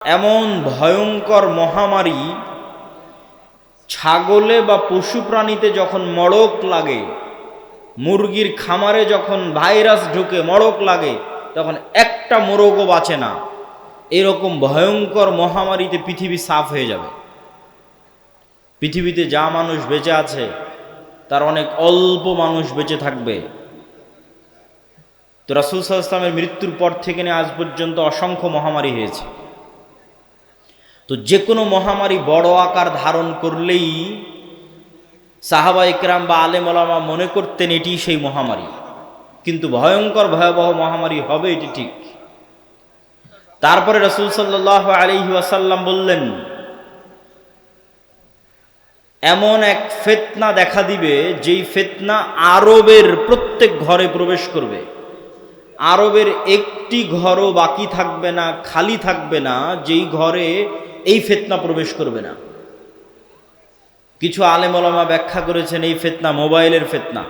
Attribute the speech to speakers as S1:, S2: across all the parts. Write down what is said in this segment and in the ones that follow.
S1: এমন ভয়ঙ্কর মহামারী ছাগলে বা পশু প্রাণীতে যখন মড়ক লাগে, মুরগির খামারে যখন ভাইরাস ঢুকে মড়ক লাগে, তখন একটা মোরগও বাঁচে না। এরকম ভয়ঙ্কর মহামারীতে পৃথিবী সাফ হয়ে যাবে। পৃথিবীতে যা মানুষ বেঁচে আছে তার অনেক অল্প মানুষ বেঁচে থাকবে। তো রাসূল সাল্লাল্লাহু আলাইহি ওয়াসাল্লামের মৃত্যুর পর থেকে নিয়ে আজ পর্যন্ত অসংখ্য মহামারী হয়েছে। তো যে কোনো মহামারী বড় আকার ধারণ করলেই সাহাবা ইকরাম বা আলেম ওলামা মনে করতেন এটি সেই মহামারী, কিন্তু ভয়ঙ্কর ভয়াবহ মহামারী হবে এটি ঠিক। তারপরে রাসূল সাল্লাল্লাহু আলাইহি ওয়াসাল্লাম বললেন, এমন এক ফিতনা দেখা দিবে যেই ফিতনা আরবের প্রত্যেক ঘরে প্রবেশ করবে। আরবের একটি ঘরও বাকি থাকবে না, খালি থাকবে না, যেই ঘরে এই ফিতনা প্রবেশ করবে না। কিছু আলেম ওলামা ব্যাখ্যা করেছেন এই ফিতনা মোবাইলের ফিতনা,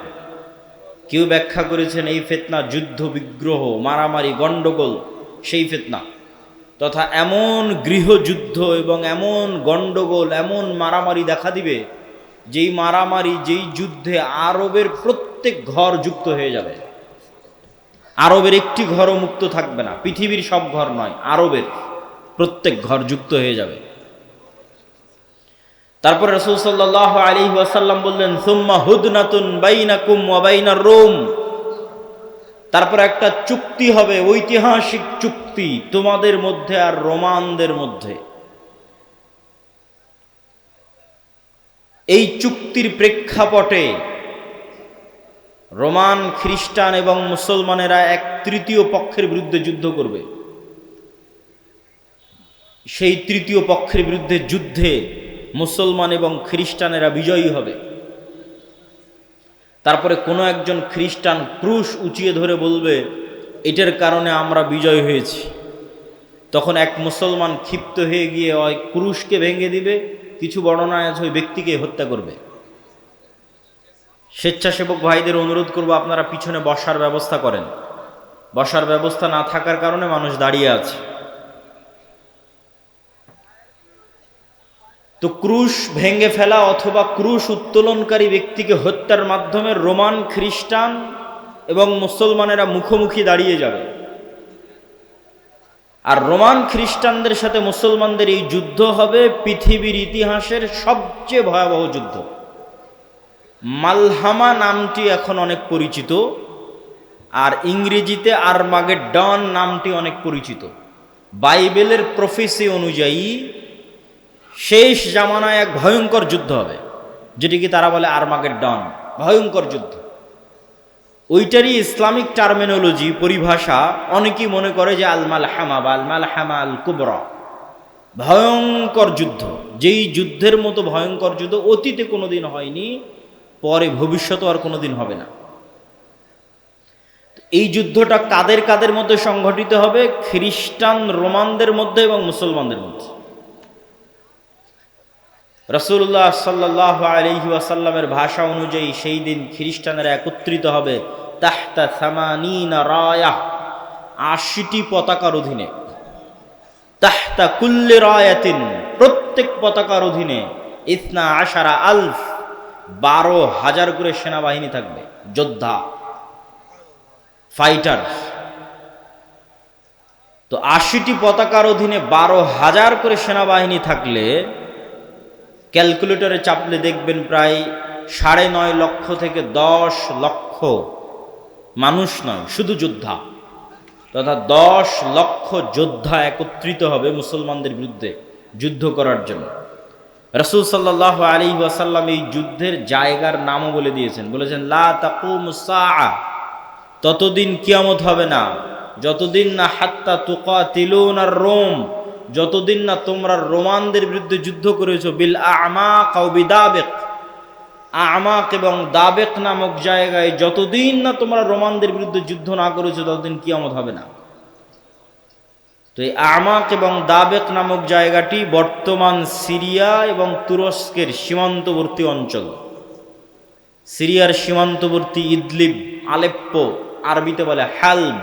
S1: কেউ ব্যাখ্যা করেছেন এই ফিতনা যুদ্ধ বিগ্রহ মারামারি গণ্ডগোল সেই ফিতনা, তথা এমন গৃহযুদ্ধ এবং এমন গণ্ডগোল এমন মারামারি দেখা দিবে যেই মারামারি যেই যুদ্ধে আরবের প্রত্যেক ঘর যুক্ত হয়ে যাবে। আরবের একটি ঘরও মুক্ত থাকবে না, পৃথিবীর সব ঘর নয়, আরবের প্রত্যেক ঘর যুক্ত হয়ে যাবে। তারপরে রাসূল সাল্লাল্লাহু আলাইহি ওয়াসাল্লাম বললেন, সুম্মা হুদনাতুন বাইনাকুম ওয়া বাইনার রোম, তারপর একটা চুক্তি হবে, ঐতিহাসিক চুক্তি তোমাদের মধ্যে আর রোমানদের মধ্যে। এই চুক্তির প্রেক্ষাপটে রোমান খ্রিস্টান এবং মুসলমানেরা এক তৃতীয় পক্ষের বিরুদ্ধে যুদ্ধ করবে। সেই তৃতীয় পক্ষের বিরুদ্ধে যুদ্ধে মুসলমান এবং খ্রিস্টানেরা বিজয়ী হবে। তারপরে কোনো একজন খ্রিস্টান ক্রুশ উঁচিয়ে ধরে বলবে, এটার কারণে আমরা বিজয় হয়েছি। তখন এক মুসলমান ক্ষিপ্ত হয়ে গিয়ে ওই ক্রুশকে ভেঙে দিবে, কিছু বর্ণনায় আছে ওই ব্যক্তিকে হত্যা করবে। স্বেচ্ছাসেবক ভাইদের অনুরোধ করব, আপনারা পিছনে বসার ব্যবস্থা করেন। বসার ব্যবস্থা না থাকার কারণে মানুষ দাঁড়িয়ে আছে। তো ক্রুশ ভেঙে ফেলা অথবা ক্রুশ উত্তোলনকারী ব্যক্তিকে হত্যার মাধ্যমে রোমান খ্রিস্টান এবং মুসলমানেরা মুখোমুখি দাঁড়িয়ে যাবে। আর রোমান খ্রিস্টানদের সাথে মুসলমানদের এই যুদ্ধ হবে পৃথিবীর ইতিহাসের সবচেয়ে ভয়াবহ যুদ্ধ। মালহামা নামটি এখন অনেক পরিচিত, আর ইংরেজিতে আরমাগেডন নামটি অনেক পরিচিত। বাইবেলের প্রফেসি অনুযায়ী শেষ জামানায় এক ভয়ঙ্কর যুদ্ধ হবে, যেটিকে তারা বলে আরমাগেডন, ভয়ঙ্কর যুদ্ধ। ওইটারই ইসলামিক টার্মিনোলজি পরিভাষা অনেকেই মনে করে যে আল মালহামা বা আল মালহামা আল কুবরা, ভয়ঙ্কর যুদ্ধ। যেই যুদ্ধের মতো ভয়ঙ্কর যুদ্ধ অতীতে কোনোদিন হয়নি, পরে ভবিষ্যতে আর কোনোদিন হবে না। এই যুদ্ধটা কাদের কাদের মধ্যে সংঘটিত হবে? খ্রিস্টান রোমানদের মধ্যে এবং মুসলমানদের মধ্যে। রাসূলুল্লাহ সাল্লাল্লাহু আলাইহি ওয়াসাল্লামের ভাষা অনুযায়ী সেই দিন খ্রিস্টানেরা একত্রিত হবে তাহতা সামানিনা রায়া, ৮০টি পতাকার অধীনে। তাহতা কুল্লি রায়াতিন, প্রত্যেক পতাকার অধীনে ইসনা আশারা আলফ, ১২,০০০ করে সেনাবাহিনী থাকবে, যোদ্ধা, ফাইটার। তো ৮০টি পতাকার অধীনে ১২,০০০ করে সেনাবাহিনী থাকলে ক্যালকুলেটরে চাপলে দেখবেন প্রায় ৯.৫ লক্ষ থেকে ১০ লক্ষ মানুষ নয়, শুধু যোদ্ধা, তথা ১০ লক্ষ যোদ্ধা একত্রিত হবে মুসলমানদের বিরুদ্ধে যুদ্ধ করার জন্য। রাসূল সাল্লাল্লাহু আলাইহি ওয়াসাল্লাম এই যুদ্ধের জায়গার নামও বলে দিয়েছেন, বলেছেন লা তাকুমুস সাআ, ততদিন কিয়ামত হবে না যতদিন না হাত্তা তুকাতিলুনার রোম, যতদিন না তোমরা রোমানদের বিরুদ্ধে যুদ্ধ করেছো বিল আমাক আও বিদাবিক, আমাক এবং দাবেক নামক জায়গায় যতদিন না তোমরা রোমানদের বিরুদ্ধে যুদ্ধ না করেছো ততদিন কিয়ামত হবে না। তো এই আমাক এবং দাবেক নামক জায়গাটি বর্তমান সিরিয়া এবং তুরস্কের সীমান্তবর্তী অঞ্চল। সিরিয়ার সীমান্তবর্তী ইদলিব, আলেপ্পো, আরবিতে বলে হালব,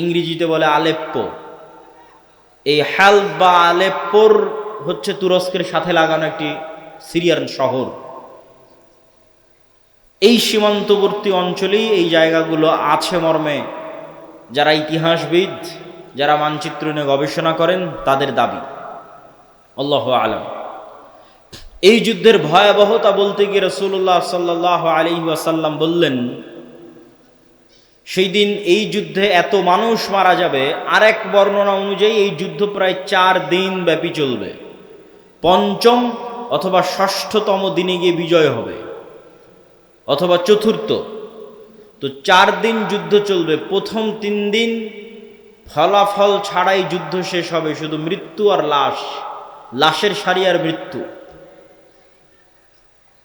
S1: ইংরেজিতে বলে আলেপ্পো, এই হালব বা আলেপ্পোর হচ্ছে তুরস্কের সাথে লাগানো একটি সিরিয়ান শহর। এই সীমান্তবর্তী অঞ্চলেই এই জায়গাগুলো আছে মর্মে যারা ইতিহাসবিদ, যারা মানচিত্র নিয়ে গবেষণা করেন তাদের দাবি। আল্লাহু আলাম। এই যুদ্ধের ভয়াবহতা বলতে গিয়ে রাসূলুল্লাহ সাল্লাল্লাহু আলাইহি ওয়াসাল্লাম বললেন, সেই দিন এই যুদ্ধে এত মানুষ মারা যাবে। আরেক বর্ণনা অনুযায়ী এই যুদ্ধ প্রায় 4 দিন ব্যাপী চলবে। পঞ্চম অথবা ষষ্ঠতম দিনে গিয়ে বিজয় হবে, অথবা চতুর্থ। তো 4 দিন যুদ্ধ চলবে। প্রথম 3 দিন ফলাফল ছাড়াই যুদ্ধ শেষ হবে, শুধু মৃত্যু আর লাশ, লাশের সারি আর মৃত্যু।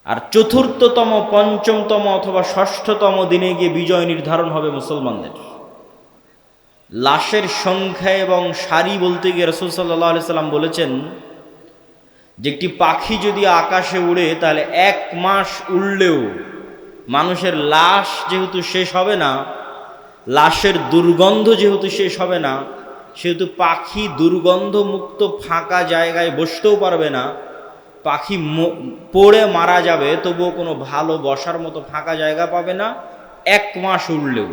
S1: আর চতুর্থতম, পঞ্চমতম অথবা ষষ্ঠতম দিনে গিয়ে বিজয় নির্ধারণ হবে মুসলমানদের। লাশের সংখ্যা এবং সারি বলতে গিয়ে রাসূল সাল্লাল্লাহু আলাইহি সাল্লাম বলেছেন যে একটি পাখি যদি আকাশে উড়ে তাহলে 1 মাস উড়লেও মানুষের লাশ যেহেতু শেষ হবে না, লাশের দুর্গন্ধ যেহেতু শেষ হবে না, সেহেতু পাখি দুর্গন্ধমুক্ত ফাঁকা জায়গায় বসতেও পারবে না। পাখি পড়ে মারা যাবে, তবুও কোনো ভালো বসার মতো ফাঁকা জায়গা পাবে না 1 মাস উড়লেও।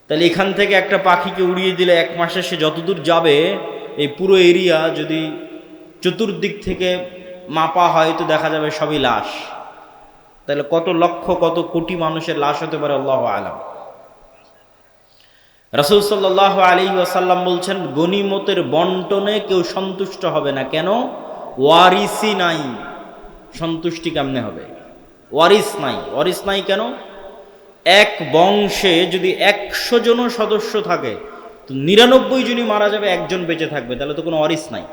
S1: তাহলে এখান থেকে একটা পাখিকে উড়িয়ে দিলে 1 মাসে সে যতদূর যাবে, এই পুরো এরিয়া যদি চতুর্দিক থেকে মাপা হয় তো দেখা যাবে সবই লাশ। তাহলে কত লক্ষ, কত কোটি মানুষের লাশ হতে পারে আল্লাহু আলাম। রাসূল সাল্লাল্লাহু আলাইহি ওয়াসাল্লাম বলছেন, গনিমতের বন্টনে কেউ সন্তুষ্ট হবে না। কেন? ওয়ারিসই নাই। সন্তুষ্টি কেমনে হবে? ওয়ারিস নাই। ওয়ারিস নাই কেন? এক বংশে যদি 100 জন সদস্য থাকে তো 99 জনই মারা যাবে, একজন বেঁচে থাকবে, তাহলে তো কোনো ওয়ারিস নাই।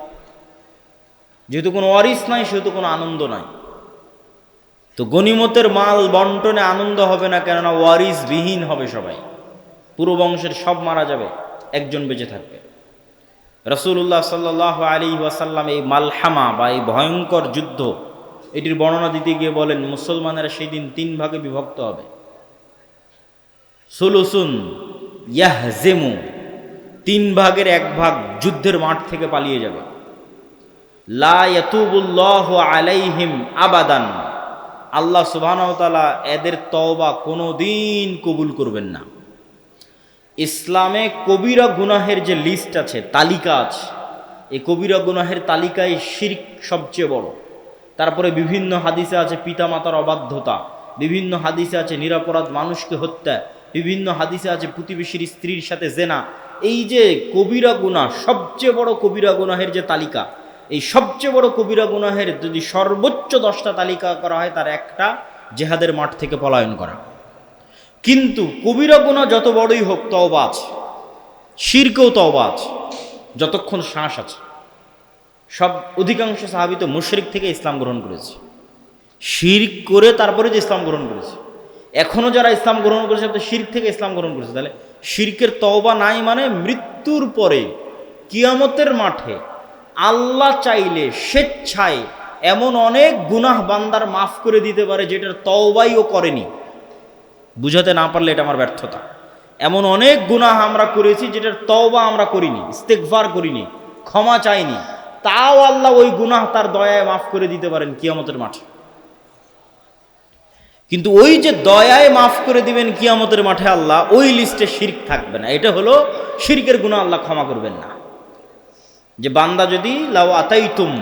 S1: যেহেতু কোনো ওয়ারিস নাই, সেহেতু কোনো আনন্দ নাই। তো গনিমতের মাল বন্টনে আনন্দ হবে না, কেননা ওয়ারিস বিহীন হবে সবাই। পুরো বংশের সব মারা যাবে, একজন বেঁচে থাকবে। রাসূলুল্লাহ সাল্লাল্লাহু আলাইহি ওয়াসাল্লাম এই মালহামা বা এই ভয়ঙ্কর যুদ্ধ, এটির বর্ণনা দিতে গিয়ে বলেন, মুসলমানেরা সেই দিন 3 ভাগে বিভক্ত হবে। সুলুসুন ইয়াহজিমু, 3 ভাগের 1 ভাগ যুদ্ধের মাঠ থেকে পালিয়ে যাবে। লা ইয়াতুবুল্লাহু আলাইহিম আবাদান, আল্লাহ সুবহানাহু ওয়া তাআলা এদের তওবা কোনোদিন কবুল করবেন না। ইসলামে কবিরা গুনাহের যে লিস্ট আছে, তালিকা আছে, এই কবিরা গুনাহের তালিকায় শিরক সবচেয়ে বড়। তারপরে বিভিন্ন হাদিসে আছে পিতামাতার অবাধ্যতা, বিভিন্ন হাদিসে আছে নিরপরাধ মানুষকে হত্যা, বিভিন্ন হাদিসে আছে প্রতিবেশীর স্ত্রীর সাথে জেনা। এই যে কবিরা গুনাহ, সবচেয়ে বড় কবিরা গুনাহের যে তালিকা, এই সবচেয়ে বড় কবিরা গুনাহের যদি সর্বোচ্চ 10টা তালিকা করা হয়, তার একটা জেহাদের মাঠ থেকে পলায়ন করা। কিন্তু কবিরা গুনাহ যত বড়ই হোক, তওবা আছে। শিরকেও তওবা আছে, যতক্ষণ শ্বাস আছে। সব অধিকাংশ সাহাবী তো মুশরিক থেকে ইসলাম গ্রহণ করেছে, শিরক করে তারপরে যে ইসলাম গ্রহণ করেছে। এখনো যারা ইসলাম গ্রহণ করেছে তো শিরক থেকে ইসলাম গ্রহণ করেছে। তাহলে শিরকের তওবা নাই মানে মৃত্যুর পরে কিয়ামতের মাঠে আল্লাহ চাইলে স্বেচ্ছায় এমন অনেক গুনাহ বান্দার মাফ করে দিতে পারে যেটার তওবাই ও করেনি। বুঝাতে না পারলে এটা আমার ব্যর্থতা। এমন অনেক গুনাহ আমরা করেছি যেটার তওবা আমরা করিনি, ইস্তেগফার করিনি, ক্ষমা চাইনি, তাও আল্লাহ ওই গুনাহ তার দয়ায় মাফ করে দিতে পারেন কিয়ামতের মাঠে। কিন্তু ওই যে দয়ায় মাফ করে দিবেন কিয়ামতের মাঠে আল্লাহ, ওই লিস্টে শিরক থাকবে না। এটা হলো শিরকের গুনাহ আল্লাহ ক্ষমা করবেন না। যে বান্দা যদি লাউ আতাইতুম,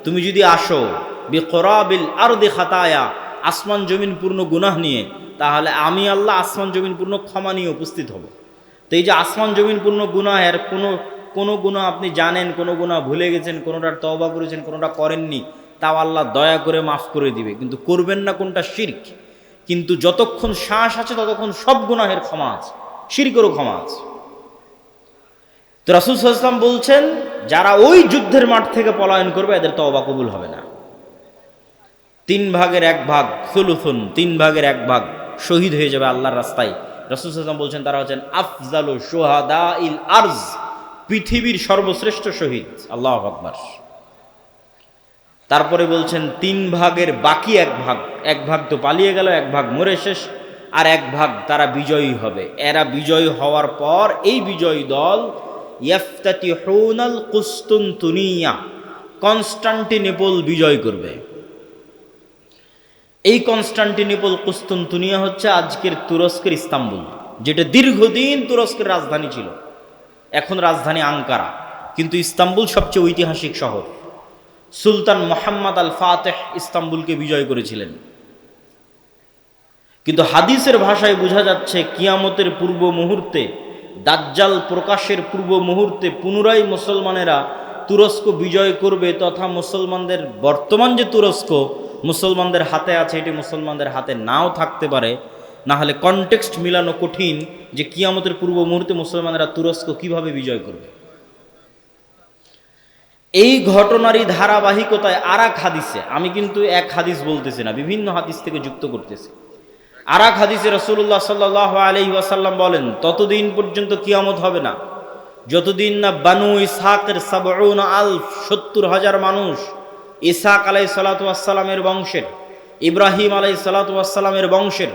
S1: তুমি যদি আসো বিকরাবিল আরদি খাতায়া, আসমান জমিন পূর্ণ গুনাহ নিয়ে, তাহলে আমি আল্লাহ আসমান জমিন পূর্ণ ক্ষমা নিয়ে উপস্থিত হব। তো এই যে আসমান জমিন পূর্ণ গুনাহের কোনো গুনাহ আপনি জানেন, কোনো গুনাহ ভুলে গেছেন, কোনোটার তওবা করেছেন, কোনোটা করেননি, তাও আল্লাহ দয়া করে মাফ করে দিবে। কিন্তু করবেন না কোনটা? শিরক। কিন্তু যতক্ষণ শ্বাস আছে ততক্ষণ সব গুনাহের ক্ষমা আছে, শিরকেরও ক্ষমা আছে। তো রাসূল সাল্লাল্লাহু আলাইহি ওয়াসাল্লাম বলছেন, যারা ওই যুদ্ধের মাঠ থেকে পলায়ন করবে এদের তওবা কবুল হবে না। 3 ভাগের 1 ভাগ, সুলুসুন, 3 ভাগের 1 ভাগ শহীদ হয়ে যাবে আল্লাহর রাস্তায়। রাসূল সাল্লাল্লাহু আলাইহি ওয়াসাল্লাম বলছেন তারা হচ্ছেন আফজালু শুহাদাইল আরজ, পৃথিবীর সর্বশ্রেষ্ঠ শহীদ। আল্লাহু আকবার। তারপরে বলছেন 3 ভাগের বাকি 1 ভাগ, 1 ভাগ তো পালিয়ে গেল, 1 ভাগ মরে শেষ, আর 1 ভাগ তারা বিজয়ী হবে। এরা বিজয়ী হওয়ার পর এই বিজয়ী দল ইয়াফতাতিহুনাল কুস্তুনতুনিয়া, কনস্টান্টিনোপল বিজয় করবে। এই কনস্টান্টিনোপল কুস্তুনতুনিয়া হচ্ছে আজকের তুরস্কের ইস্তাম্বুল, যেটা দীর্ঘদিন তুরস্কের রাজধানী ছিল। এখন রাজধানী আঙ্কারা, কিন্তু ইস্তাম্বুল সবচেয়ে ঐতিহাসিক শহর। সুলতান মোহাম্মদ আল ফাতেহ ইস্তাম্বুলকে বিজয় করেছিলেন। কিন্তু হাদিসের ভাষায় বোঝা যাচ্ছে কিয়ামতের পূর্ব মুহূর্তে, দাজ্জাল প্রকাশের পূর্ব মুহূর্তে পুনরায় মুসলমানেরা তুরস্ক বিজয় করবে, তথা মুসলমানদের বর্তমান যে তুরস্ক মুসলমানদের হাতে আছে, এটি মুসলমানদের হাতে নাও থাকতে পারে। না হলে কনটেক্সট মিলানো কঠিন যে কিয়ামতের পূর্ব মুহূর্তে মুসলমানেরা তুরস্ক কিভাবে বিজয় করবে। এই ঘটনারই ধারাবাহিকতায় আর এক হাদিসে, আমি কিন্তু এক হাদিস বলতেছি না, বিভিন্ন হাদিস থেকে যুক্ত করতেছি। আর এক হাদিসে রাসূলুল্লাহ সাল্লাল্লাহু আলাইহি ওয়াসাল্লাম বলেন, ততদিন পর্যন্ত কিয়ামত হবে না যতদিন না বানু ইসহাকের 70,000 মানুষ, ইসহাক আলাইহিস সালাতু ওয়াস সালামের বংশের, ইব্রাহিম আলাইহিস সালাতু ওয়াস সালামের বংশের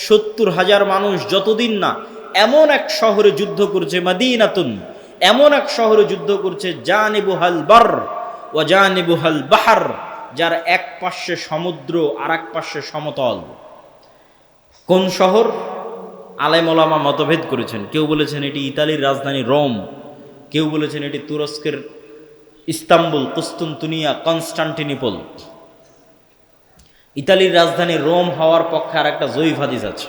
S1: 70,000 মানুষ যতদিন না এমন এক শহরে যুদ্ধ করছে, মাদিনাতুন, এমন এক শহরে যুদ্ধ করছে, জানিবুহাল বার ওয়া জানিবুহাল বাহর, যার এক পাশে সমুদ্র আর এক পাশে সমতল। কোন শহর? আলেম ওলামা মতভেদ করেছেন। কেউ বলেছেন এটি ইতালির রাজধানী রোম, কেউ বলেছেন এটি তুরস্কের ইস্তাম্বুল, কুস্তুনতুনিয়া, কনস্টান্টিনোপল। ইতালির রাজধানী রোম হওয়ার পক্ষে আর একটা জয়ীফ হাদিস আছে,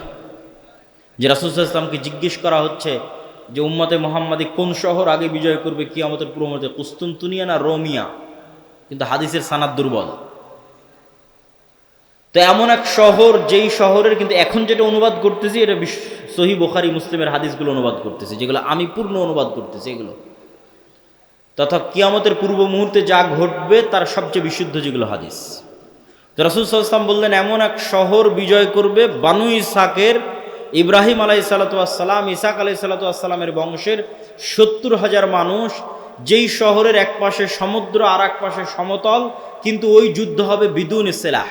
S1: যে রাসূল সাল্লাল্লাহু আলাইহি ওয়াসাল্লামকে জিজ্ঞেস করা হচ্ছে যে উম্মতে মুহাম্মাদি কোন শহর আগে বিজয় করবে কিয়ামতের পূর্ব মুহূর্তে, কুস্তুনতুনিয়া না রোমিয়া? কিন্তু হাদিসের সানাদ দুর্বল। তো এমন এক শহর, যেই শহরের, কিন্তু এখন যেটা অনুবাদ করতেছি এটা সহিহ বুখারী মুসলিমের হাদিসগুলো অনুবাদ করতেছি, যেগুলো আমি পূর্ণ অনুবাদ করতেছি এগুলো, তথা কিয়ামতের পূর্ব মুহূর্তে যা ঘটবে তার সবচেয়ে বিশুদ্ধ যেগুলো হাদিস। তো রাসূল সাল্লাল্লাহু আলাইহি ওয়াসাল্লাম বললেন এমন এক শহর বিজয় করবে বানু ইসহাকের, ইব্রাহিম আলাইহিস সালাতু ওয়াস সালাম, ইসহাক আলাইহিস সালাতু ওয়াস সালামের বংশের 70,000 মানুষ, যেই শহরের এক পাশে সমুদ্র আর এক পাশে সমতল, কিন্তু ওই যুদ্ধ হবে বিদুন সিলাহ,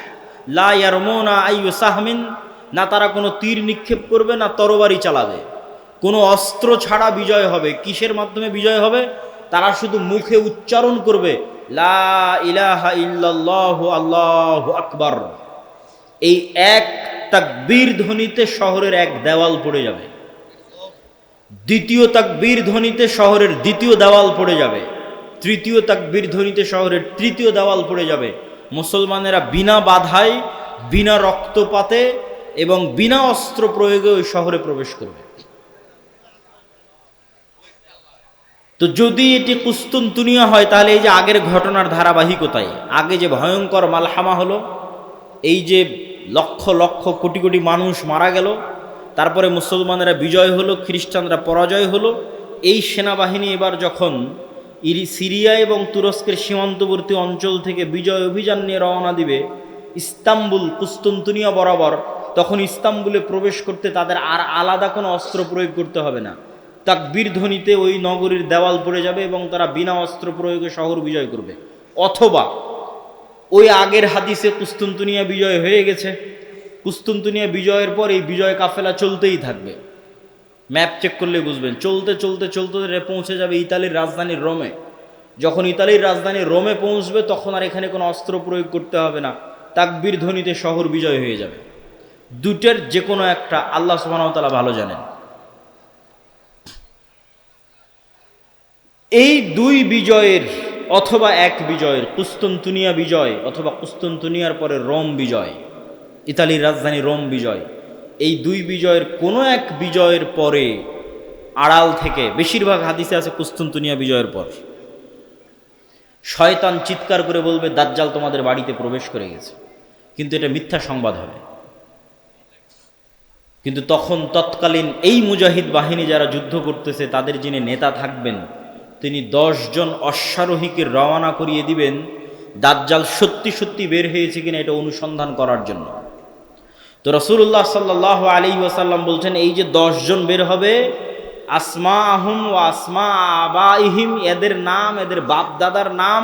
S1: লা ইয়ারমুনা আইয়ু সাহমিন, না তারা কোনো তীর নিক্ষেপ করবে না তরবারি চালাবে, কোনো অস্ত্র ছাড়া বিজয় হবে। কিসের মাধ্যমে বিজয় হবে? তারা শুধু মুখে উচ্চারণ করবে লা ইলাহা ইল্লাল্লাহু আল্লাহু আকবার। এই এক তাকবীর ধ্বনিতে শহরের এক দেওয়াল পড়ে যাবে, দ্বিতীয় তাকবীর ধ্বনিতে শহরের দ্বিতীয় দেওয়াল পড়ে যাবে, তৃতীয় তাকবীর ধ্বনিতে শহরের তৃতীয় দেওয়াল পড়ে যাবে। মুসলমানেরা বিনা বাধায়, বিনা রক্তপাতে এবং বিনা অস্ত্র প্রয়োগে ওই শহরে প্রবেশ করবে। তো যদি এটি কুস্তুনতুনিয়া হয়, তাহলে এই যে আগের ঘটনার ধারাবাহিকতায়, আগে যে ভয়ঙ্কর মালহামা হলো, এই যে লক্ষ লক্ষ কোটি কোটি মানুষ মারা গেল, তারপরে মুসলমানেরা বিজয় হলো, খ্রিস্টানরা পরাজয় হলো, এই সেনাবাহিনী এবার যখন সিরিয়া এবং তুরস্কের সীমান্তবর্তী অঞ্চল থেকে বিজয় অভিযান নিয়ে রওনা দিবে ইস্তাম্বুল কুস্তুনতুনিয়া বরাবর, তখন ইস্তাম্বুলে প্রবেশ করতে তাদের আর আলাদা কোনো অস্ত্র প্রয়োগ করতে হবে না। তাকবীর ধ্বনিতে ওই নগরীর দেওয়াল পড়ে যাবে এবং তারা বিনা অস্ত্র প্রয়োগে শহর বিজয় করবে। অথবা ওই আগের হাদিসে কুস্তুনতুনিয়া বিজয় হয়ে গেছে, কুস্তুনতুনিয়া বিজয়ের পর এই বিজয় কাফেলা চলতেই থাকবে। ম্যাপ চেক করলে বুঝবেন, চলতে চলতে চলতে পৌঁছে যাবে ইতালির রাজধানী রোমে। যখন ইতালির রাজধানী রোমে পৌঁছবে তখন আর এখানে কোনো অস্ত্র প্রয়োগ করতে হবে না, তাকবীর ধ্বনিতে শহর বিজয় হয়ে যাবে। দুটের যে কোনো একটা আল্লাহ সুবহানাহু ওয়া তাআলা ভালো জানেন। এই দুই বিজয়ের অথবা এক বিজয়ের, কুস্তুনতুনিয়া বিজয় অথবা কুস্তুনতুনিয়ার পরে রোম বিজয়, ইতালির রাজধানী রোম বিজয়, এই দুই বিজয়ের কোনো এক বিজয়ের পরে আড়াল থেকে, বেশিরভাগ হাদিসে আছে কুস্তুনতুনিয়া বিজয়ের পর, শয়তান চিৎকার করে বলবে দাজ্জাল তোমাদের বাড়িতে প্রবেশ করে গেছে। কিন্তু এটা মিথ্যা সংবাদ হবে। কিন্তু তখন তৎকালীন এই মুজাহিদ বাহিনী যারা যুদ্ধ করতেছে, তাদের যিনি নেতা থাকবেন, তিনি 10 জন অশ্বারোহীকে রওনা করিয়ে দিবেন দাজ্জাল সত্যি সত্যি বের হয়েছে কিনা এটা অনুসন্ধান করার জন্য। তো রাসূলুল্লাহ সাল্লাল্লাহু আলাইহি ওয়াসাল্লাম বলছেন, এই যে 10 জন বের হবে, আসমাহুম ওয়া আসমা আবাইহিম, এদের নাম, এদের বাপ দাদার নাম,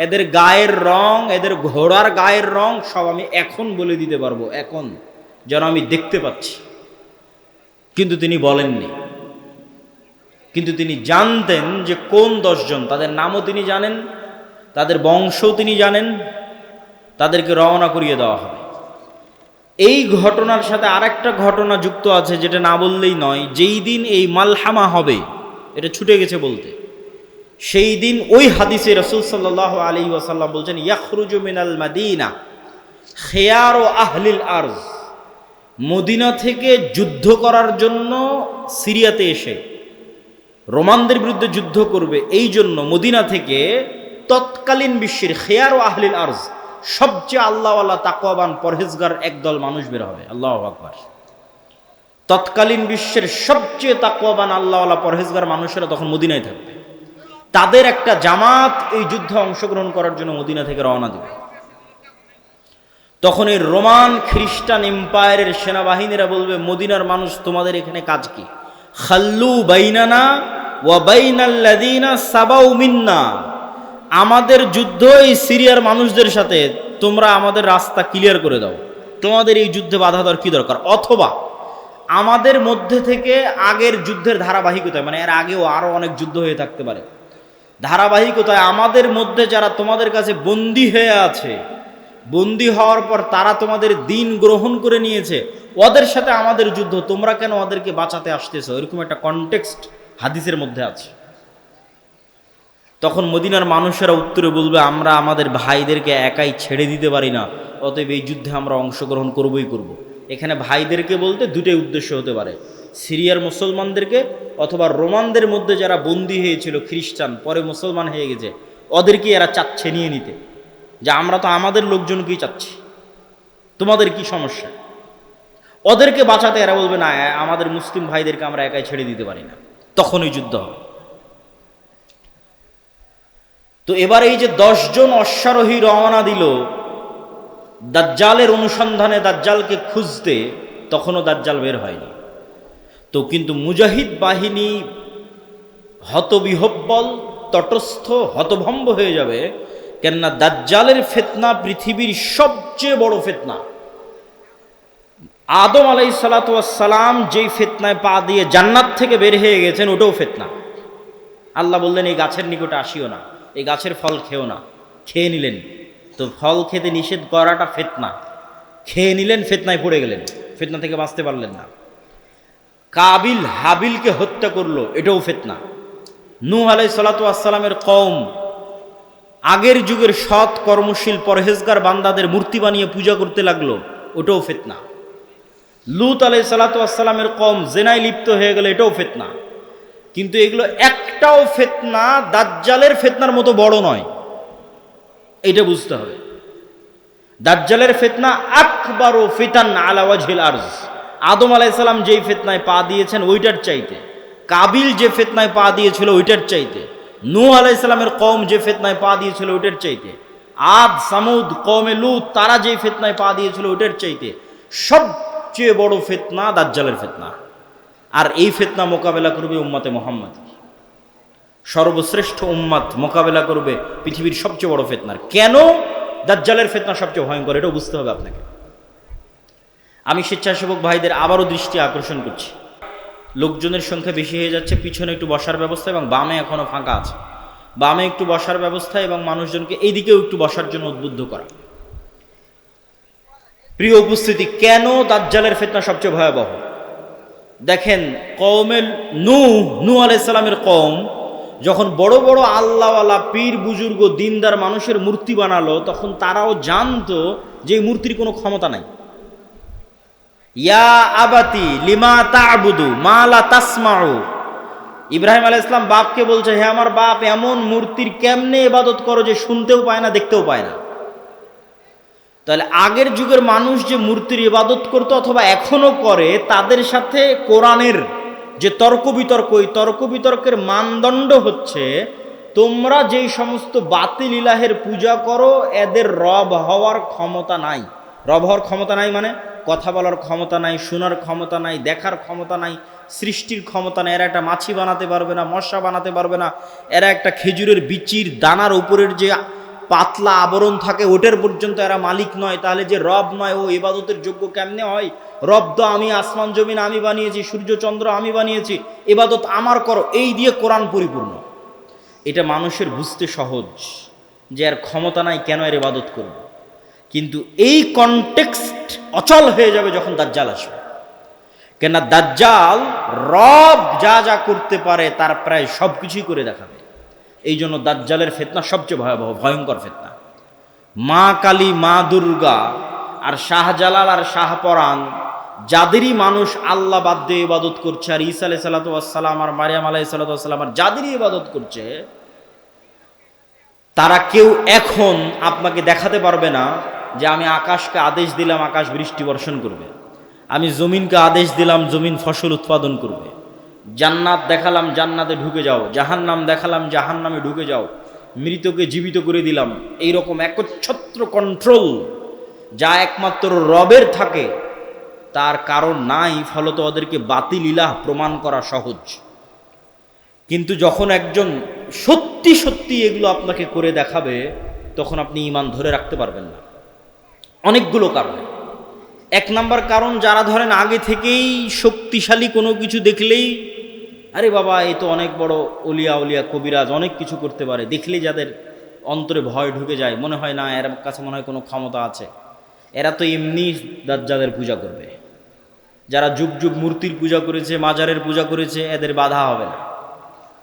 S1: এদের গায়ের রং, এদের ঘোড়ার গায়ের রং সব আমি এখন বলে দিতে পারবো, এখন যেন আমি দেখতে পাচ্ছি। কিন্তু তিনি বলেননি। কিন্তু তিনি জানতেন যে কোন 10 জন, তাদের নামও তিনি জানেন, তাদের বংশও তিনি জানেন, তাদেরকে রওনা করিয়ে দেওয়া হবে। এই ঘটনার সাথে আরেকটা ঘটনা যুক্ত আছে যেটা না বললেই নয়। যেই দিন এই মালহামা হবে, এটা ছুটে গেছে বলতে, সেই দিন ওই হাদিসে রাসূল সাল্লাল্লাহু আলাইহি ওয়াসাল্লাম বলছেন, ইয়াখরুজু মিনাল মাদিনা খিয়ারু আহলিল আরজ, মদিনা থেকে যুদ্ধ করার জন্য সিরিয়াতে এসে রোমানদের বিরুদ্ধে যুদ্ধ করবে, এই জন্য মদিনা থেকে তৎকালীন বিশ্বের খিয়ারু আহলিল আরজ, সবচেয়ে আল্লাহওয়ালা তাকওয়াবান পরহেজগার একদল মানুষ বের হবে। আল্লাহু আকবার। তৎকালীন বিশ্বের সবচেয়ে তাকওয়াবান আল্লাহওয়ালা পরহেজগার মানুষেরা তখন মদিনায় থাকবে। তাদের একটা জামাত এই যুদ্ধে অংশগ্রহণ করার জন্য মদিনা থেকে রওনা দেবে। তখন এই রোমান খ্রিস্টান এম্পায়ারের সেনাবাহিনীরা বলবে, মদিনার মানুষ তোমাদের এখানে কাজ কি? খাল্লু বাইনানা ওয়া বাইনাল্লাযিনা সাবাউ মিন্না, আমাদের যুদ্ধ এই সিরিয়ার মানুষদের সাথে, তোমরা আমাদের রাস্তা ক্লিয়ার করে দাও, তোমাদের এই যুদ্ধে বাধা দেওয়ার কি দরকার? অথবা আমাদের মধ্যে থেকে আগের যুদ্ধের ধারাবাহিকতায়, মানে এর আগেও আরো অনেক যুদ্ধ হয়ে থাকতে পারে, ধারাবাহিকতায় আমাদের মধ্যে যারা তোমাদের কাছে বন্দী হয়ে আছে, বন্দী হওয়ার পর তারা তোমাদের দিন গ্রহণ করে নিয়েছে, ওদের সাথে আমাদের যুদ্ধ, তোমরা কেন ওদেরকে বাঁচাতে আসতেছো? এরকম একটা কনটেক্সট হাদিসের মধ্যে আছে। তখন মদিনার মানুষেরা উত্তরে বলবে, আমরা আমাদের ভাইদেরকে একাই ছেড়ে দিতে পারি না, অতএব এই যুদ্ধে আমরা অংশগ্রহণ করবই করব। এখানে ভাইদেরকে বলতে দুটোই উদ্দেশ্য হতে পারে, সিরিয়ার মুসলমানদেরকে অথবা রোমানদের মধ্যে যারা বন্দী হয়েছিল খ্রিস্টান, পরে মুসলমান হয়ে গেছে, ওদেরকে এরা চাচ্ছে নিয়ে নিতে, যে আমরা তো আমাদের লোকজনকেই চাচ্ছি, তোমাদের কি সমস্যা? ওদেরকে বাঁচাতে এরা বলবে, না, আমাদের মুসলিম ভাইদেরকে আমরা একাই ছেড়ে দিতে পারি না। তখন ওই যুদ্ধ হবে। তো এবার এই যে 10 জন অশ্বারোহী রওনা দিল দাজ্জালের অনুসন্ধানে, দাজ্জালকে খুঁজতে, তখনও দাজ্জাল বের হয়নি। তো কিন্তু মুজাহিদ বাহিনী হতবিহব্বল, তটস্থ, হতভম্ব হয়ে যাবে। কেননা দাজ্জালের ফিতনা পৃথিবীর সবচেয়ে বড় ফিতনা। আদম আলাইহিস সালাতু ওয়াস সালাম যেই ফিতনায় পা দিয়ে জান্নাত থেকে বের হয়ে গেছেন, ওটাও ফিতনা। আল্লাহ বললেন, এই গাছের নিকটে আসিও না, এই গাছের ফল খেও না। খেয়ে নিলেন, তো ফল খেতে নিষেধ করাটা ফিতনা। খেয়ে নিলেন, ফিতনায় পড়ে গেলেন, ফিতনা থেকে বাঁচতে পারলেন না। কাবিল হাবিলকে হত্যা করলো, এটাও ফিতনা। নূহ আলাইহিস সালাতু ওয়াস সালামের কওম আগের যুগের সৎ কর্মশীল পরহেজগার বান্দাদের মূর্তি বানিয়ে পূজা করতে লাগলো, ওটাও ফিতনা। লূত আলাইহিস সালাতু ওয়াস সালামের কওম জেনায় লিপ্ত হয়ে গেল, এটাও ফিতনা। কিন্তু এগুলো একটাও ফিতনা দাজ্জালের ফিতনার মতো বড় নয়, এটা বুঝতে হবে। দাজ্জালের ফিতনা আকবারু ফিতান আলা ওয়াজহিল আরজ। আদম আলাইহিস সালাম যেই ফিতনায় পা দিয়েছেন ওইটার চাইতে, কাবিল যে ফিতনায় পা দিয়েছিল ওইটার চাইতে, নূহ আলাইহিস সালামের কওম যে ফিতনায় পা দিয়েছিল ওইটার চাইতে, আদ সামুদ কওমে লূত তারা যেই ফিতনায় পা দিয়েছিল ওইটার চাইতে সবচেয়ে বড় ফিতনা দাজ্জালের ফিতনা। আর এই ফিতনা মোকাবেলা করবে উম্মতে মুহাম্মদ, সর্বশ্রেষ্ঠ উম্মত মোকাবেলা করবে পৃথিবীর সবচেয়ে বড় ফিতনার। কেন দাজ্জালের ফিতনা সবচেয়ে ভয়ঙ্কর, এটাও বুঝতে হবে আপনাকে। আমি স্বেচ্ছাসেবক ভাইদের আবারও দৃষ্টি আকর্ষণ করছি, লোকজনের সংখ্যা বেশি হয়ে যাচ্ছে, পিছনে একটু বসার ব্যবস্থা এবং বামে এখনো ফাঁকা আছে, বামে একটু বসার ব্যবস্থা এবং মানুষজনকে এইদিকেও একটু বসার জন্য উদ্বুদ্ধ করা। প্রিয় উপস্থিতি, কেন দাজ্জালের ফিতনা সবচেয়ে ভয়াবহ? দেখেন, কওমে নূহ আলাইহিস সালামের কওম যখন বড় বড় আল্লাহওয়ালা পীর বুজুর্গ দিনদার মানুষের মূর্তি বানালো, তখন তারাও জানতো যে এই মূর্তির কোনো ক্ষমতা নাই। ইয়া আবাতি লিমা তা'বুদু মা লা তাসমাউ, ইব্রাহিম আলাইহিস সালাম বাপকে বলছে, হে আমার বাপ, এমন মূর্তির কেমনে ইবাদত করো যে শুনতেও পায় না, দেখতেও পায় না। তাহলে আগের যুগের মানুষ যে মূর্তির ইবাদত করতো অথবা এখনো করে, তাদের সাথে কোরআনের যে তর্ক বিতর্ক, এই তর্ক বিতর্কের মানদণ্ড হচ্ছে, তোমরা যেই সমস্ত বাতিল ইলাহের পূজা করো এদের রব হওয়ার ক্ষমতা নাই। রব হওয়ার ক্ষমতা নাই মানে কথা বলার ক্ষমতা নাই, শোনার ক্ষমতা নাই, দেখার ক্ষমতা নাই, সৃষ্টির ক্ষমতা নাই। এরা একটা মাছি বানাতে পারবে না, মশা বানাতে পারবে না, এরা একটা খেজুরের বিচির দানার উপরের যে পাতলা আবরণ থাকে ওটার পর্যন্ত এরা মালিক নয়, তাহলে যে রব নয় ও ইবাদতের যোগ্য কেমনে হয়? রব তো আমি, আসমান জমিন আমি বানিয়েছি, সূর্য চন্দ্র আমি বানিয়েছি, ইবাদত আমার করো, এই দিয়ে কোরআন পরিপূর্ণ। এটা মানুষের বুঝতে সহজ যে এর ক্ষমতা নাই, কেন এর ইবাদত করব। কিন্তু এই কনটেক্সট অচল হয়ে যাবে যখন দাজ্জাল আসবে। কেন দাজ্জাল রব যা যা করতে পারে তার প্রায় সব কিছুই করে দেখাবে। এই জন্য দাজ্জালের ফিতনা সবচেয়ে ভয়াবহ, ভয়ঙ্কর ফিতনা। মা কালী, মা দুর্গা আর শাহজালাল আর শাহপরাণ, যাদেরই মানুষ আল্লাহ বাদ দিয়ে ইবাদত করছে, আর ঈসা আলাইহিস সালাতু ওয়াস সালাম আর মারিয়াম আলাইহিস সালাতু ওয়াস সালাম আর যাদেরই ইবাদত করছে, তারা কেউ এখন আপনাকে দেখাতে পারবে না যে আমি আকাশকে আদেশ দিলাম আকাশ বৃষ্টি বর্ষণ করবে, আমি জমিনকে আদেশ দিলাম জমিন ফসল উৎপাদন করবে, জান্নাত দেখালাম জান্নাতে ঢুকে যাও, জাহান্নাম দেখালাম জাহান্নামে ঢুকে যাও, মৃতকে জীবিত করে দিলাম। এইরকম একচ্ছত্র কন্ট্রোল যা একমাত্র রবের থাকে তার কারণ নাই, ফলত ওদেরকে বাতিল ইলাহ প্রমাণ করা সহজ। কিন্তু যখন একজন সত্যি সত্যি এগুলো আপনাকে করে দেখাবে, তখন আপনি ঈমান ধরে রাখতে পারবেন না। অনেকগুলো কারণে। এক নাম্বার কারণ, যারা ধরেন আগে থেকেই শক্তিশালী কোনো কিছু দেখলেই আরে বাবা এই তো অনেক বড় অলিয়া উলিয়া কবিরাজ, অনেক কিছু করতে পারে, দেখলেই যাদের অন্তরে ভয় ঢুকে যায়, মনে হয় না এর কাছে মনে হয় কোনো ক্ষমতা আছে, এরা তো এমনি দাজ্জালের পূজা করবে। যারা যুগ যুগ মূর্তির পূজা করেছে, মাজারের পূজা করেছে, এদের বাধা হবে না।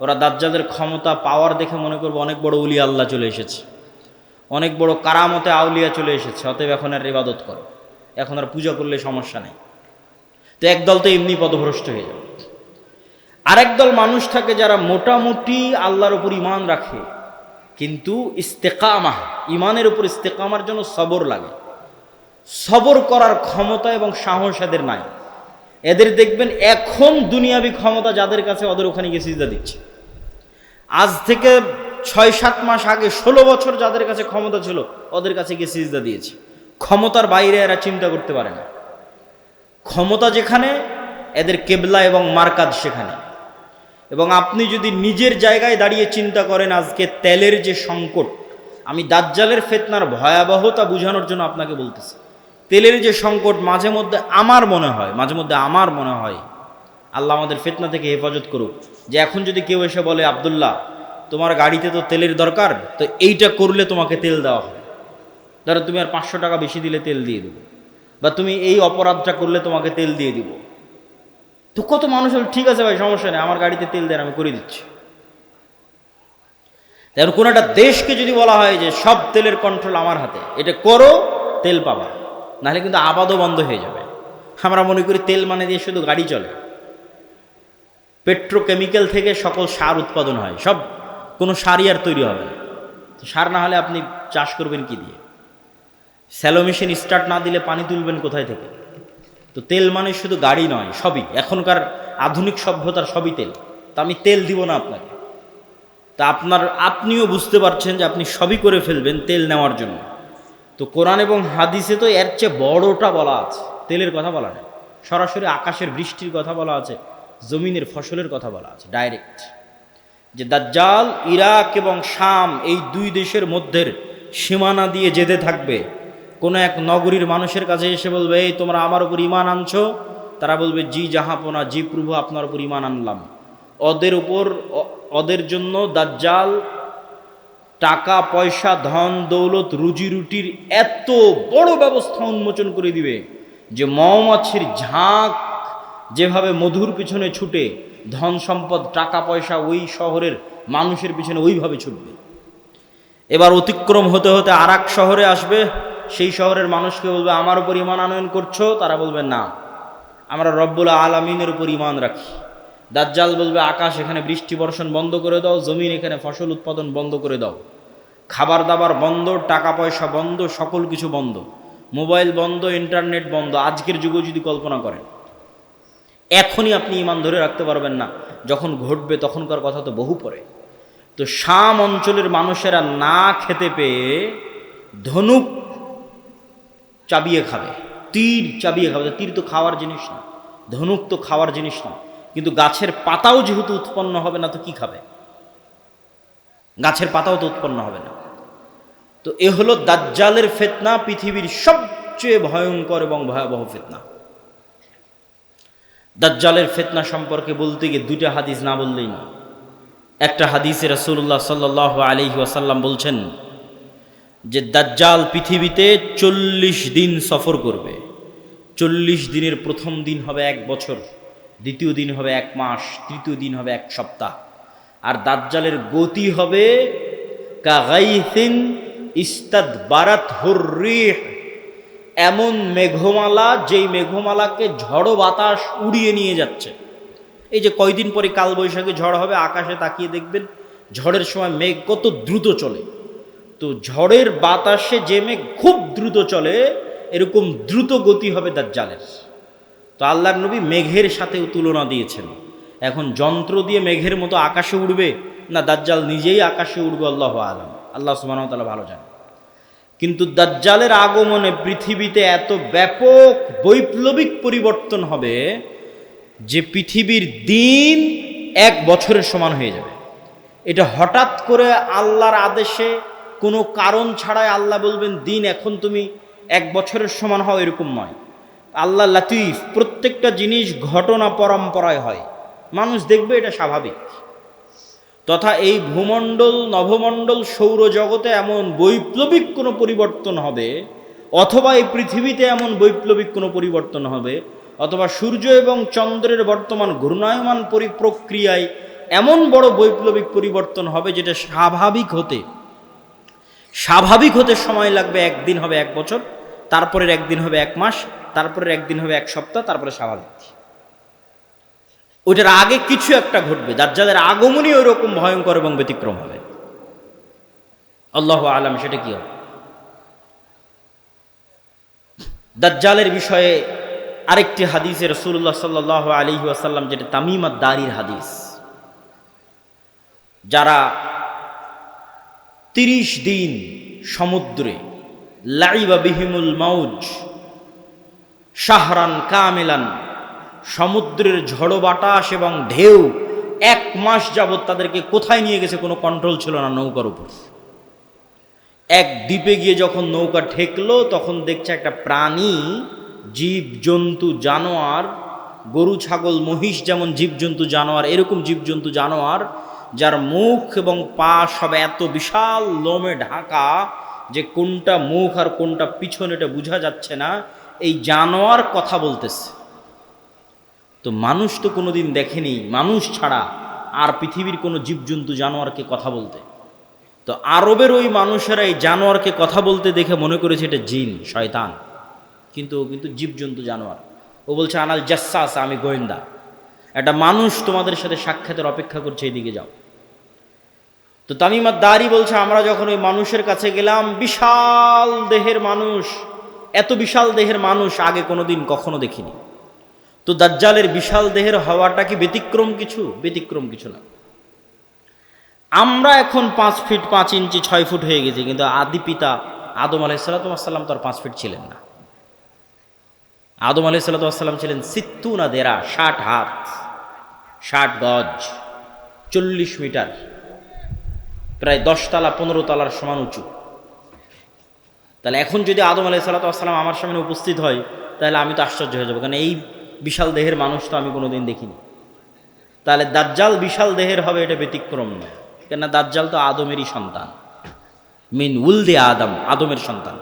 S1: ওরা দাজ্জালের ক্ষমতা পাওয়ার দেখে মনে করবে অনেক বড় উলিয়া আল্লাহ চলে এসেছে, অনেক বড় কারামতে আউলিয়া চলে এসেছে, অতএব এখন আর ইবাদত করো, এখন আর পূজা করলে সমস্যা নেই। তো একদল তো এমনি পথভ্রষ্ট হয়ে যাবে। আরেক দল মানুষ থাকে যারা মোটামুটি আল্লাহর উপর ঈমান রাখে, কিন্তু ইস্তেকামাহ, ঈমানের উপর ইস্তেকামার জন্য সবর লাগে। সবর করার ক্ষমতা এবং সাহস এদের নাই। এদের দেখবেন এখন দুনিয়াবি ক্ষমতা যাদের কাছে, ওদের ওখানে গিয়ে সিজদা দিচ্ছে। আজ থেকে 6-7 মাস আগে 16 বছর যাদের কাছে ক্ষমতা ছিল, ওদের কাছে গিয়ে সিজদা দিয়েছে। ক্ষমতার বাইরে এরা চিন্তা করতে পারে না। ক্ষমতা যেখানে, এদের কেবলা এবং মারকাজ সেখানে। এবং আপনি যদি নিজের জায়গায় দাঁড়িয়ে চিন্তা করেন, আজকে তেলের যে সংকট, আমি দাজ্জালের ফিতনার ভয়াবহতা বোঝানোর জন্য আপনাকে বলতেছি, তেলের যে সংকট, মাঝে মধ্যে আমার মনে হয় আল্লাহ আমাদের ফিতনা থেকে হেফাজত করুক, যে এখন যদি কেউ এসে বলে আব্দুল্লাহ তোমার গাড়িতে তো তেলের দরকার, তো এইটা করলে তোমাকে তেল দেওয়া হবে, ধরো তুমি আর 500 টাকা বেশি দিলে তেল দিয়ে দেবো, বা তুমি এই অপরাধটা করলে তোমাকে তেল দিয়ে দিব। তো কত মানুষ হল ঠিক আছে ভাই সমস্যা নেই, আমার গাড়িতে তেল দেন আমি করে দিচ্ছি। তেমন কোনো একটা দেশকে যদি বলা হয় যে সব তেলের কন্ট্রোল আমার হাতে, এটা করো তেল পাবা, নাহলে কিন্তু আবাদও বন্ধ হয়ে যাবে। আমরা মনে করি তেল মানে দিয়ে শুধু গাড়ি চলে, পেট্রোকেমিক্যাল থেকে সকল সার উৎপাদন হয়, সব কোনো সারই আর তৈরি হবে না। তো সার না হলে আপনি চাষ করবেন কি দিয়ে? স্যালো মেশিন স্টার্ট না দিলে পানি তুলবেন কোথায় থেকে? তো তেল মানে শুধু গাড়ি নয়, সবই এখনকার আধুনিক সভ্যতার সবই তেল। তা আমি তেল দিব না আপনাকে, তা আপনিও বুঝতে পারছেন যে আপনি সবই করে ফেলবেন তেল নেওয়ার জন্য। তো কোরআন এবং হাদিসে তো এর চেয়ে বড়টা বলা আছে, তেলের কথা বলা নেই। সরাসরি আকাশের বৃষ্টির কথা বলা আছে, জমিনের ফসলের কথা বলা আছে ডাইরেক্ট, যে দাজ্জাল ইরাক এবং শাম এই দুই দেশের মধ্যের সীমানা দিয়ে যেতে থাকবে। কোনো এক নগরীর মানুষের কাছে এসে বলবে এই তোমরা আমার উপর ঈমান আনছো, তারা বলবে জি জাহাপনা, জি প্রভু আপনার উপর ঈমান আনলাম। ওদের জন্য দাজ্জাল টাকা পয়সা ধন দৌলত রুজি রুটির এত বড় ব্যবস্থা উন্মোচন করে দিবে যে মৌমাছির ঝাঁক যেভাবে মধুর পিছনে ছুটে, ধন সম্পদ টাকা পয়সা ওই শহরের মানুষের পিছনে ওইভাবে ছুটবে। এবার অতিক্রম হতে হতে আর এক শহরে আসবে, সেই শহরের মানুষকে বলবে আমার উপর ঈমান আনয়ন করছো, তারা বলবে না আমরা রব্বুল আলামিনের উপর ঈমান রাখি। দাজ্জাল বলবে আকাশ এখানে বৃষ্টি বর্ষণ বন্ধ করে দাও, জমিন এখানে ফসল উৎপাদন বন্ধ করে দাও, খাবার দাবার বন্ধ, টাকা পয়সা বন্ধ, সকল কিছু বন্ধ, মোবাইল বন্ধ, ইন্টারনেট বন্ধ। আজকের যুগে যদি কল্পনা করেন, এখনই আপনি ঈমান ধরে রাখতে পারবেন না, যখন ঘটবে তখনকার কথা তো বহু পরে। তো শাম অঞ্চলের মানুষেরা না খেতে পেয়ে ধনুক চাবিয়ে খাবে, তীর চাবিয়ে খাবে। তীর তো খাওয়ার জিনিস না, ধনুক তো খাওয়ার জিনিস না, কিন্তু গাছের পাতাও যেহেতু উৎপন্ন হবে না তো কি খাবে? গাছের পাতাও তো উৎপন্ন হবে না। তো এ হলো দাজ্জালের ফিতনা, পৃথিবীর সবচেয়ে ভয়ঙ্কর এবং ভয়াবহ ফিতনা। দাজ্জালের ফিতনা সম্পর্কে বলতে গিয়ে দুইটা হাদিস না বললেই না। একটা হাদিসে রাসূলুল্লাহ সাল্লাল্লাহু আলাইহি ওয়াসাল্লাম বলছেন যে দাজ্জাল পৃথিবীতে 40 দিন সফর করবে। 40 দিনের প্রথম দিন হবে 1 বছর, দ্বিতীয় দিন হবে 1 মাস, তৃতীয় দিন হবে 1 সপ্তাহ। আর দাজ্জালের গতি হবে কাগাইসিন ইস্তাদবারাত হুররিহ, এমন মেঘমালা যেই মেঘমালাকে ঝড়ো বাতাস উড়িয়ে নিয়ে যাচ্ছে। এই যে কয়দিন পরে কালবৈশাখী ঝড় হবে, আকাশে তাকিয়ে দেখবেন ঝড়ের সময় মেঘ কত দ্রুত চলে। তো ঝড়ের বাতাসে যে মেঘ খুব দ্রুত চলে, এরকম দ্রুত গতি হবে দাজ্জালের। তো আল্লাহর নবী মেঘের সাথেও তুলনা দিয়েছেন। এখন যন্ত্র দিয়ে মেঘের মতো আকাশে উড়বে না দাজ্জাল নিজেই আকাশে উড়বে, আল্লাহু আলাম, আল্লাহ সুবহানাহু ওয়া তাআলা ভালো জানেন। কিন্তু দাজ্জালের আগমনে পৃথিবীতে এত ব্যাপক বৈপ্লবিক পরিবর্তন হবে যে পৃথিবীর দিন 1 বছরের সমান হয়ে যাবে। এটা হঠাৎ করে আল্লাহর আদেশে, কোনো কারণ ছাড়াই আল্লাহ বলবেন দিন এখন তুমি 1 বছরের সমান হও, এরকম নয়। আল্লাহ লাতিফ, প্রত্যেকটা জিনিস ঘটনা পরম্পরায় হয়, মানুষ দেখবে এটা স্বাভাবিক। তথা এই ভূমণ্ডল, নভমণ্ডল, সৌরজগতে এমন বৈপ্লবিক কোনো পরিবর্তন হবে, অথবা এই পৃথিবীতে এমন বৈপ্লবিক কোনো পরিবর্তন হবে, অথবা সূর্য এবং চন্দ্রের বর্তমান ঘূর্ণায়মান প্রক্রিয়ায় এমন বড় বৈপ্লবিক পরিবর্তন হবে যেটা স্বাভাবিক হতে সময় লাগবে। 1 দিন হবে 1 বছর, তারপরের 1 দিন হবে 1 মাস, তারপরের 1 দিন হবে 1 সপ্তাহ, তারপরে স্বাভাবিক। ওইটার আগে কিছু একটা ঘটবে। দাজ্জালের আগমনই ওই রকম ভয়ঙ্কর এবং ব্যতিক্রম হবে। আল্লাহু আলাম সেটা কি হবে। দাজ্জালের বিষয়ে আরেকটি হাদিসে রাসূলুল্লাহ সাল্লাল্লাহু আলাইহি ওয়াসাল্লাম, যেটা তামিম আদ-দারির হাদিস, যারা 30 দিন সমুদ্রে লাইবা বিহিমুল মাউজ শাহরান কামিলান, সমুদ্রের ঝড়ো বাতাস এবং ঢেউ 1 মাস যাবৎ তাদেরকে কোথায় নিয়ে গেছে কোনো কন্ট্রোল ছিল না নৌকার উপর। এক দ্বীপে গিয়ে যখন নৌকা ঠেকলো, তখন দেখছে একটা প্রাণী, জীবজন্তু, জানোয়ার, গরু ছাগল মহিষ যেমন জীবজন্তু জানোয়ার, এরকম জীবজন্তু জানোয়ার যার মুখ এবং পা সব এত বিশাল লোমে ঢাকা যে কোনটা মুখ আর কোনটা পিছন এটা বোঝা যাচ্ছে না, এই জানোয়ার কথা বলতেছে। তো মানুষ তো কোনোদিন দেখেনি, মানুষ ছাড়া আর পৃথিবীর কোনো জীবজন্তু জানোয়ারকে কথা বলতে। তো আরবের ওই মানুষেরা এই জানোয়ারকে কথা বলতে দেখে মনে করেছে এটা জিন, শয়তান, কিন্তু জীবজন্তু জানোয়ার। ও বলছে আনাল জাসসাস, আমি গোয়েন্দা, একটা মানুষ তোমাদের সাথে সাক্ষাতের অপেক্ষা করছে, এদিকে যাও। তো তামিম আদ-দারি বলছে আমরা যখন ওই মানুষের কাছে গেলাম, বিশাল দেহের মানুষ, এত বিশাল দেহের মানুষ আগে কোনোদিন কখনো দেখিনি। তো দাজ্জালের বিশাল দেহের হওয়াটা কি ব্যতিক্রম কিছু? ব্যতিক্রম কিছু না। আমরা এখন 5 ফিট 5 ইঞ্চি 6 ফুট হয়ে গেছি, কিন্তু আদি পিতা আদম আলাইহিস সালাম তো আর 5 ফিট ছিলেন না। আদম আলাইহিস সালাম ছিলেন 60 দেরা, 60 হাত 60 গজ, 40 মিটার, প্রায় 10 তলা 15 তলার সমান উঁচু। তাহলে এখন যদি আদম আলাইহিস সালাম আমার সামনে উপস্থিত হয়, তাহলে আমি তো আশ্চর্য হয়ে যাবো, কারণ এই বিশাল দেহের মানুষ তো আমি কোনোদিন দেখিনি। তাহলে দাজ্জাল বিশাল দেহের হবে, এটা ব্যতিক্রম নয়, কেননা দাজ্জাল তো আদমেরই সন্তান, মিন উলদে আদম, আদমের সন্তান।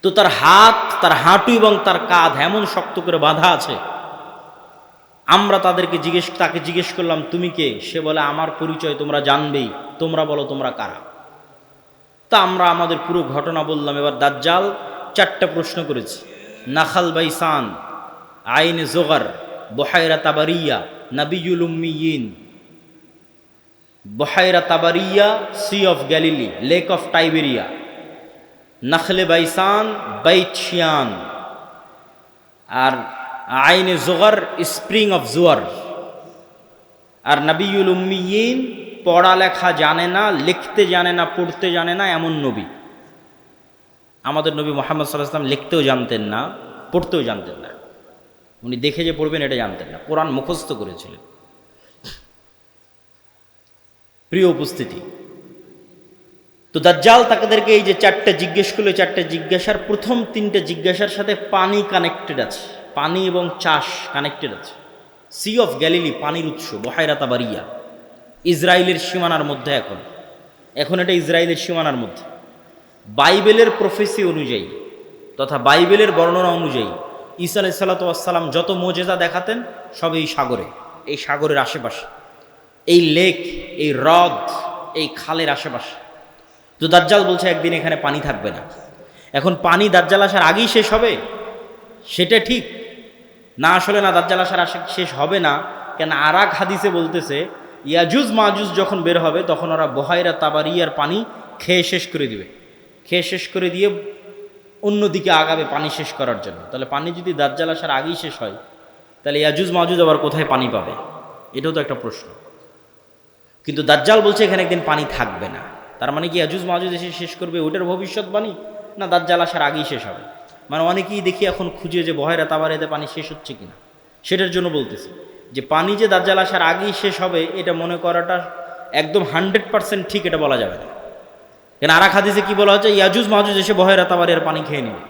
S1: তো তার হাত, তার হাঁটু এবং তার কাঁধ এমন শক্ত করে বাঁধা আছে। আমরা তাকে জিজ্ঞেস করলাম তুমি কে? সে বলে আমার পরিচয় তোমরা জানবেই, তোমরা বলো তোমরা কারা। তা আমরা আমাদের পুরো ঘটনা বললাম। এবার দাজ্জাল 4টা প্রশ্ন করেছে। Nakhal Baisan, Ain Zoghar, Buhayra Tabariya, নাবিয়ুল উম্মিয়িন। Buhayra Tabariya, sea of Galilee, lake of Tiberias. নাখলে বাইসান, বাইত শিয়ান। আর আইনে জোগার, স্প্রিং অফ জোয়ার। আর নাবিয়ুল উম্মিয়িন, পড়ালেখা জানে না, লিখতে জানে না, পড়তে জানে না, এমন নবী। আমাদের নবী মুহাম্মদ সাল্লাল্লাহু আলাইহি ওয়াসাল্লাম লিখতেও জানতেন না, পড়তেও জানতেন না। উনি দেখে যে পড়বেন এটা জানতেন না, কোরআন মুখস্থ করেছিলেন। প্রিয় উপস্থিতি, তো দাজ্জাল তাদেরকে এই যে চারটে জিজ্ঞেস করলো, চারটে জিজ্ঞাসার প্রথম তিনটে জিজ্ঞাসার সাথে পানি কানেক্টেড আছে, পানি এবং চাষ কানেক্টেড আছে। সি অফ গ্যালিলি, পানির উৎস, বহায়রা তাবারিয়া, ইসরায়েলের সীমানার মধ্যে। এখন এটা ইসরায়েলের সীমানার মধ্যে। বাইবেলের প্রফেসি অনুযায়ী তথা বাইবেলের বর্ণনা অনুযায়ী ঈসা আলাইহিস সালাম যত মোজেজা দেখাতেন সব এই সাগরে, এই সাগরের আশেপাশে, এই লেক, এই হ্রদ, এই খালের আশেপাশে। তো দাজ্জাল বলছে একদিন এখানে পানি থাকবে না। এখন পানি দাজ্জাল আসার আগেই শেষ হবে সেটা ঠিক না, আসলে না, দাজ্জাল আসার শেষ হবে না। কেন আর এক হাদিসে বলতেছে ইয়াজুজ মাজুজ যখন বের হবে তখন ওরা বহায়রা তাবারিয়ার পানি খেয়ে শেষ করে দিবে, খেয়ে শেষ করে দিয়ে অন্যদিকে আগাবে পানি শেষ করার জন্য। তাহলে পানি যদি দাজ্জাল আসার আগেই শেষ হয় তাহলে ইয়াজুজ মাজুজ আবার কোথায় পানি পাবে? এটাও তো একটা প্রশ্ন। কিন্তু দাজ্জাল বলছে এখানে একদিন পানি থাকবে না। তার মানে কি ইয়াজুজ মাজুজ এসে শেষ করবে ওটার ভবিষ্যৎবাণী, না দাজ্জাল আসার আগেই শেষ হবে? মানে অনেকেই দেখি এখন খুঁজে যে বহায়রা তাবারিয়াতে পানি শেষ হচ্ছে কিনা, সেটার জন্য বলতেছে যে পানি যে দাজ্জাল আসার আগেই শেষ হবে এটা মনে করাটা একদম 100% ঠিক এটা বলা যাবে না। কেন আর এক হাদিসে কি বলা হচ্ছে? ইয়াজুজ মাজুজ এসে বহায়রা তাবারিয়ার পানি খেয়ে নেবে।